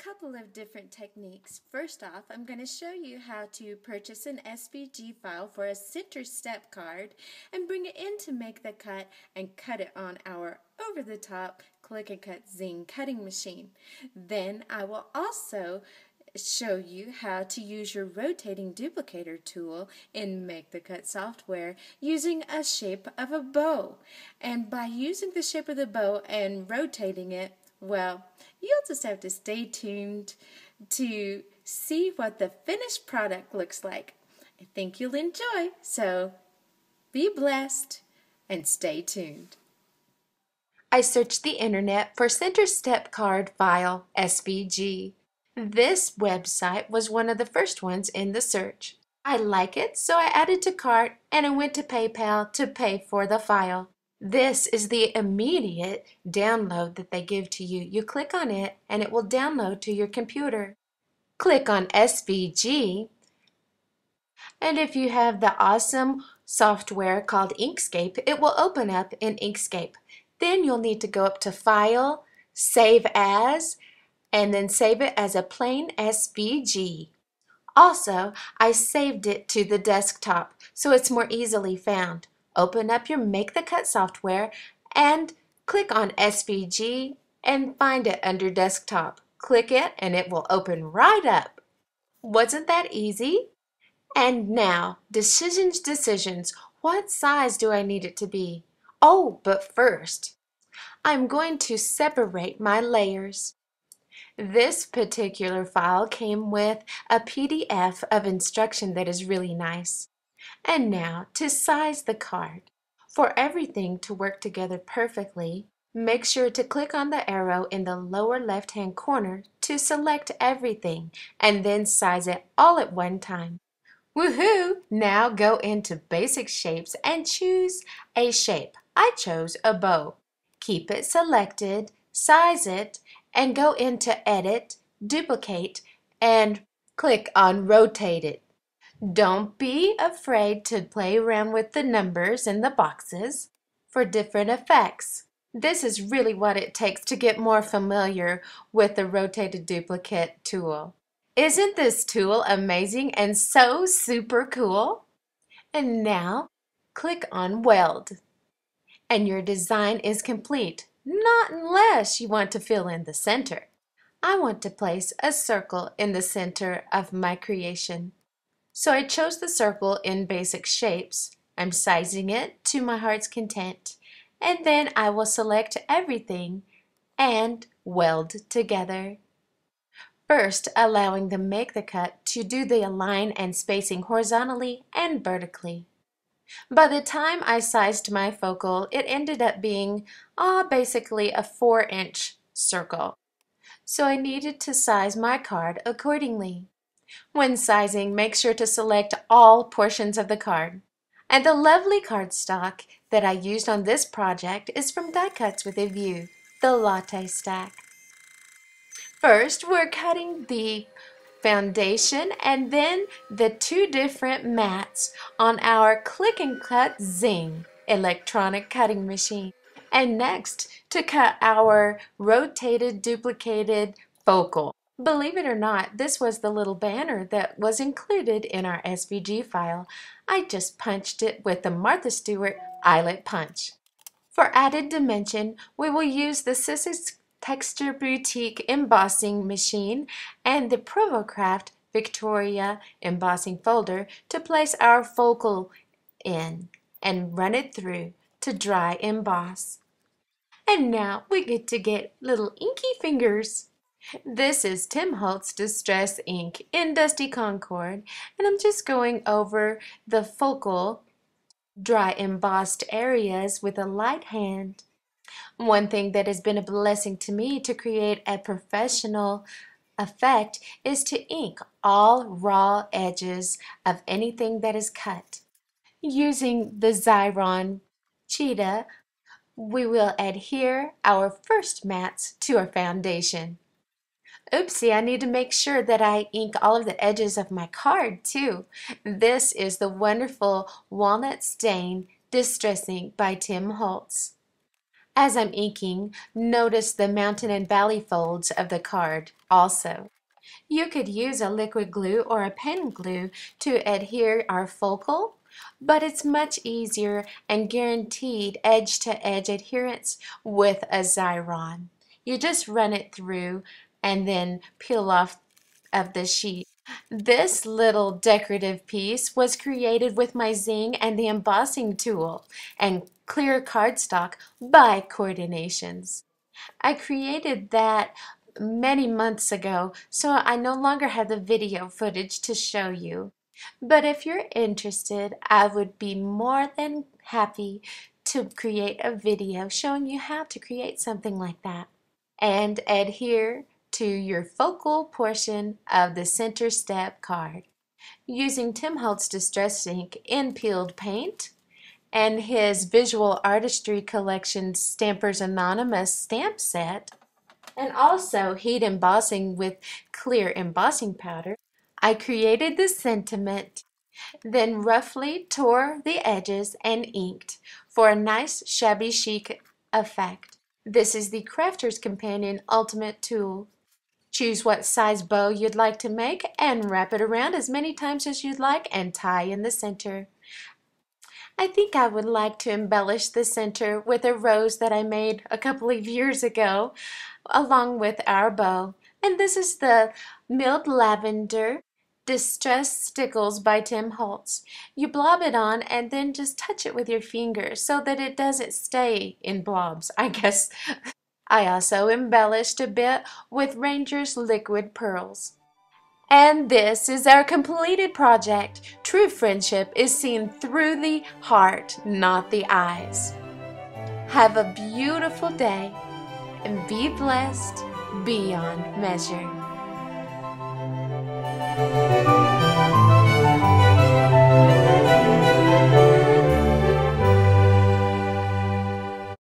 couple of different techniques. First off, I'm going to show you how to purchase an SVG file for a center step card and bring it in to make the cut and cut it on our over-the-top click and cut zing cutting machine. Then I will also show you how to use your rotating duplicator tool in Make the Cut software using a shape of a bow. And by using the shape of the bow and rotating it, well, you'll just have to stay tuned to see what the finished product looks like. I think you'll enjoy, so be blessed and stay tuned. I searched the internet for Center Step Card File SVG. This website was one of the first ones in the search. I like it, so I added to cart and I went to PayPal to pay for the file. This is the immediate download that they give to you. You click on it and it will download to your computer. Click on SVG, and if you have the awesome software called Inkscape, it will open up in Inkscape. Then you'll need to go up to File, Save As, and then save it as a plain SVG. Also, I saved it to the desktop so it's more easily found. Open up your Make the Cut software and click on SVG and find it under desktop. Click it and it will open right up. Wasn't that easy? And now, decisions. What size do I need it to be? Oh, but first, I'm going to separate my layers. This particular file came with a PDF of instruction that is really nice. And now to size the card. For everything to work together perfectly, make sure to click on the arrow in the lower left-hand corner to select everything and then size it all at one time. Woohoo! Now go into Basic Shapes and choose a shape. I chose a bow. Keep it selected, size it, and go into Edit, Duplicate, and click on Rotate it. Don't be afraid to play around with the numbers in the boxes for different effects. This is really what it takes to get more familiar with the Rotated Duplicate tool. Isn't this tool amazing and so super cool? And now, click on Weld. And your design is complete. Not unless you want to fill in the center. I want to place a circle in the center of my creation. So I chose the circle in Basic Shapes. I'm sizing it to my heart's content. And then I will select everything and weld together. First, allowing the Make the Cut to do the align and spacing horizontally and vertically. By the time I sized my focal, it ended up being basically a 4-inch circle. So I needed to size my card accordingly. When sizing, make sure to select all portions of the card. And the lovely cardstock that I used on this project is from Die Cuts with a View, the Latte Stack. First, we're cutting the foundation and then the two different mats on our Click and Cut Zing electronic cutting machine. And next, to cut our rotated duplicated focal. Believe it or not, this was the little banner that was included in our SVG file. I just punched it with the Martha Stewart eyelet punch. For added dimension, we will use the Sissy's Texture Boutique embossing machine and the Provocraft Victoria embossing folder to place our focal in and run it through to dry emboss. And now we get little inky fingers. This is Tim Holtz Distress Ink in Dusty Concord, and I'm just going over the focal dry embossed areas with a light hand. One thing that has been a blessing to me to create a professional effect is to ink all raw edges of anything that is cut. Using the Xyron Cheetah, we will adhere our first mats to our foundation. Oopsie, I need to make sure that I ink all of the edges of my card too. This is the wonderful Walnut Stain Distress Ink by Tim Holtz. As I'm inking, notice the mountain and valley folds of the card also. You could use a liquid glue or a pen glue to adhere our focal, but it's much easier and guaranteed edge-to-edge adherence with a Xyron. You just run it through and then peel off of the sheet. This little decorative piece was created with my zing and the embossing tool and clear cardstock by Coordinations. I created that many months ago, so I no longer have the video footage to show you. But if you're interested, I would be more than happy to create a video showing you how to create something like that. And adhere to your focal portion of the center step card using Tim Holtz Distress Ink in peeled paint and his Visual Artistry Collection Stampers Anonymous stamp set, and also heat embossing with clear embossing powder. I created the sentiment, then roughly tore the edges and inked for a nice shabby chic effect. This is the Crafter's Companion Ultimate Tool. Choose what size bow you'd like to make and wrap it around as many times as you'd like and tie in the center. I think I would like to embellish the center with a rose that I made a couple of years ago along with our bow. And this is the Milled Lavender Distress Stickles by Tim Holtz. You blob it on and then just touch it with your fingers so that it doesn't stay in blobs, I guess. I also embellished a bit with Ranger's Liquid Pearls. And this is our completed project. True friendship is seen through the heart, not the eyes. Have a beautiful day and be blessed beyond measure.